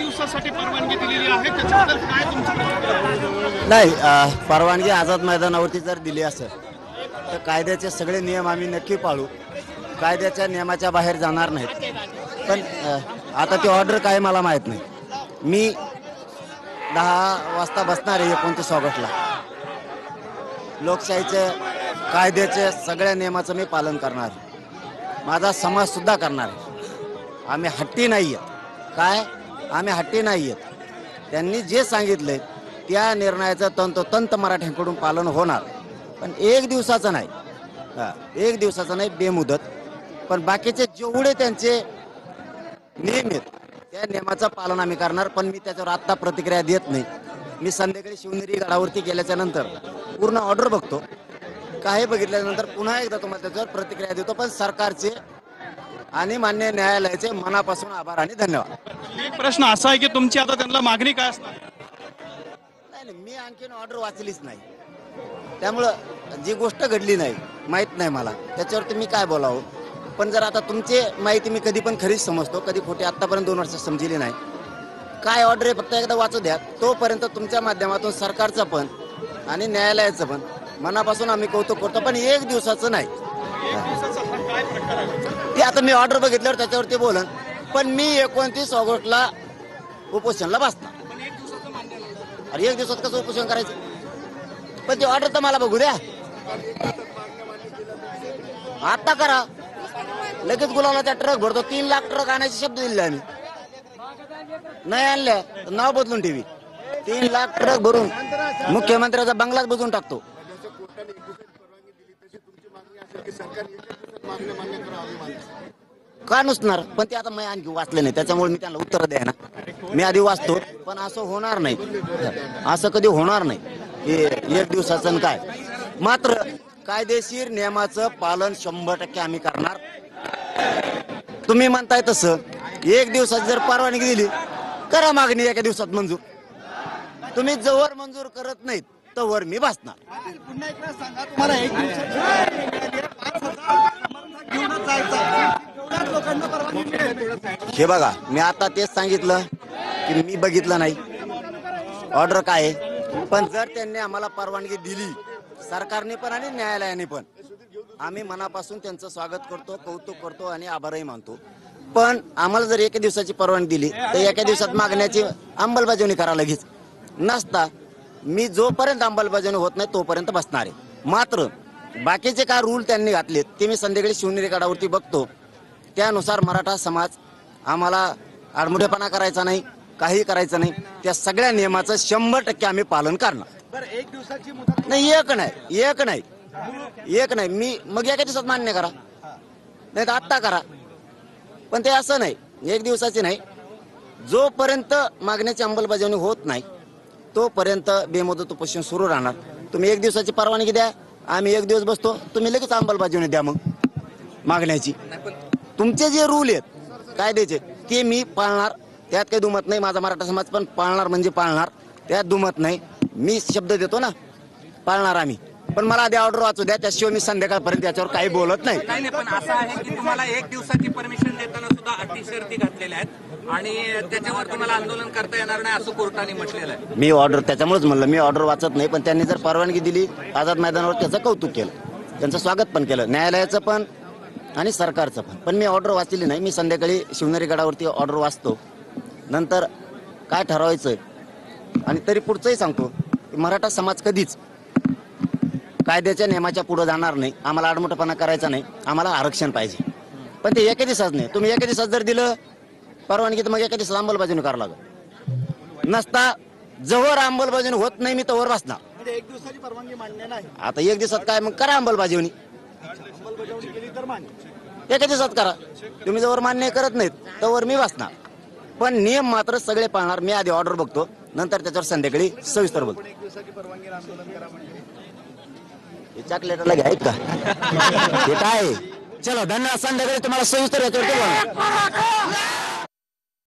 दिवसासाठी परवानगी दिलेली आहे, त्याच्याबद्दल काय तुमचं प्रतिक्रिया? नाही, परवानगी आझाद मैदानावरती जर दिली असेल तर कायद्याचे सगळे नियम आम्ही नक्की पाळू, कायद्याच्या नियमाच्या बाहेर जाणार नाहीत. पण आता ती ऑर्डर काय मला माहीत नाही. मी 10 वाजता बसणार आहे 29 ऑगस्टला. लोकशाहीचे कायद्याचे सगळ्या नियमाचं मी पालन करणार आहे. माझा समाजसुद्धा करणार आहे. आम्ही हट्टी नाही आहेत. काय आम्ही हट्टी नाही आहेत. त्यांनी जे सांगितलंय त्या निर्णयाचं तंतोतंत मराठ्यांकडून पालन होणार. पण एक दिवसाचं नाही, एक दिवसाचं नाही, बेमुदत. पण बाकीचे जेवढे त्यांचे नियम आहेत त्या नियमाचं पालन आम्ही करणार. पण मी त्याच्यावर आत्ता प्रतिक्रिया देत नाही. मी संध्याकाळी शिवनेरी गडावरती गेल्याच्या नंतर पूर्ण ऑर्डर बघतो. काही बघितल्यानंतर पुन्हा एकदा तुम्हाला त्याच्यावर प्रतिक्रिया देतो. पण सरकारचे आणि मान्य न्यायालयाचे मनापासून आभार आणि धन्यवाद. एक प्रश्न असा आहे की तुमची आता त्यांना मागणी काय असणार? नाही, मी आणखीन ऑर्डर वाचलीच नाही. त्यामुळं जी गोष्ट घडली नाही, माहीत नाही मला, त्याच्यावरती मी काय बोलावं. पण जर आता तुमची माहिती मी कधी पण खरीच समजतो, कधी खोटी आत्तापर्यंत 2 वर्ष समजली नाही. काय ऑर्डर आहे फक्त एकदा वाचू द्या. तोपर्यंत तुमच्या माध्यमातून सरकारचं पण आणि न्यायालयाचं पण मनापासून आम्ही कौतुक करतो. पण एक दिवसाचं नाही. ते आता मी ऑर्डर बघितल्यावर त्याच्यावरती बोलन. पण मी 29 ऑगस्टला उपोषणला बसणार. अरे एक दिवसात कसं उपोषण करायचं? पण ती ऑर्डर तर मला बघू द्या. आता करा लगेच. गुलाला ट्रक भरतो. 3 लाख ट्रक आणायचे शब्द दिले आम्ही. नाही आणल्या तर नाव बदलून ठेवी. 3 लाख ट्रक भरून मुख्यमंत्र्याचा बंगलाच बुजवून टाकतो. का नसणार? पण ते आता मी आणखी वाचले नाही, त्याच्यामुळे मी त्यांना उत्तर द्या ना. मी आधी वाचतो. पण असं होणार नाही, असं कधी होणार नाही की एक दिवसाचं काय. मात्र कायदेशीर नियमाचं पालन 100% आम्ही करणार. तुम्ही म्हणताय तसं एक दिवसाची जर परवानगी दिली, करा मागणी एका दिवसात मंजूर. तुम्ही जवळ मंजूर करत नाहीत तवर मी बसणार. पुन्हा एकदा सांगा, तुम्हाला एक हे बघा, मी आता तेच सांगितलं की मी बघितलं नाही ऑर्डर काय आहे. पण जर त्यांनी आम्हाला परवानगी दिली, सरकारने पण आणि न्यायालयाने पण, आम्ही मनापासून त्यांचं स्वागत करतो, कौतुक करतो आणि आभारही मानतो. पण आम्हाला जर एका दिवसाची परवानगी दिली तर एका दिवसात मागण्याची अंमलबजावणी करा लगेच नसता. मी जोपर्यंत अंमलबजावणी होत नाही तोपर्यंत बसणार आहे. मात्र बाकीचे काय रूल त्यांनी घातलेत ते मी संध्याकाळी शिवनेरी गडावरती बघतो. त्यानुसार मराठा समाज आम्हाला आडमुठेपणा करायचा नाही, काही करायचं नाही. त्या सगळ्या नियमाचं 100% आम्ही पालन करणार. एक दिवसाची मुदत नाही, एक नाही. मी मग एका दिवसात मान्य करा, नाही तर आत्ता करा. पण ते असं नाही, एक दिवसाची नाही. जोपर्यंत मागण्याची अंमलबजावणी होत नाही तोपर्यंत बेमुदत उपोषण सुरू राहणार. तुम्ही एक दिवसाची परवानगी द्या, आम्ही एक दिवस बसतो, तुम्ही लगेच अंमलबजावणी द्या. मग मागण्याची तुमचे जे रूल आहेत कायद्याचे ते मी पाळणार, त्यात काही दुमत नाही. माझा मराठा समाज पण पाळणार म्हणजे पाळणार, त्यात दुमत नाही. मी शब्द देतो ना, पाळणार आम्ही. पण मला आधी ऑर्डर वाचू द्या, त्याशिवाय मी संध्याकाळपर्यंत त्याच्यावर काही बोलत नाही. नाही, पण असं आहे की तुम्हाला एक दिवसाची परमिशन देताना सुद्धा अटी शर्ती घातलेल्या आहेत आणि त्याच्यावर तुम्हाला आंदोलन करता येणार नाही असं कोर्टाने म्हटलेलं आहे. मी ऑर्डर त्याच्यामुळेच म्हणलं, मी ऑर्डर वाचत नाही. पण त्यांनी जर परवानगी दिली आझाद मैदानावर त्याचं कौतुक केलं, त्यांचं स्वागत पण केलं, न्यायालयाचं पण आणि सरकारचं पण. पण मी ऑर्डर वाचली नाही. मी संध्याकाळी शिवनेरी गडावरती ऑर्डर वाचतो, नंतर काय ठरवायचं. आणि तरी पुढचंही सांगतो, मराठा समाज कधीच कायद्याच्या नियमाच्या पुढे जाणार नाही. आम्हाला आडमुठेपणा करायचा नाही, आम्हाला आरक्षण पाहिजे. पण ते एका दिवसाच नाही. तुम्ही एका दिवसात जर दिलं परवानगी तर मग एका दिवसात अंमलबजावणी करावं लागेल. नसता जवळ अंमलबजावणी होत नाही मी तवर बसणार. म्हणजे एक दिवसाची परवानगी मान्य नाही. आता एक दिवसात काय मग करा अंमलबजावणी, अंमलबजावणी केली तर मान्य. एका दिवसात करा. तुम्ही जवळ मान्य करत नाहीत तवर मी बसणार. पण नियम मात्र सगळे पाळणार. मी आधी ऑर्डर बघतो, नंतर त्याच्यावर संध्याकाळी सविस्तर बघतो. एक दिवसाची परवानगी आंदोलन करा म्हणजे चॉकलेटला घ्यायत का हे काय? चलो धन्यवाद. संध्याकाळी तुम्हाला सविस्तर याच्यावरती बोलणार.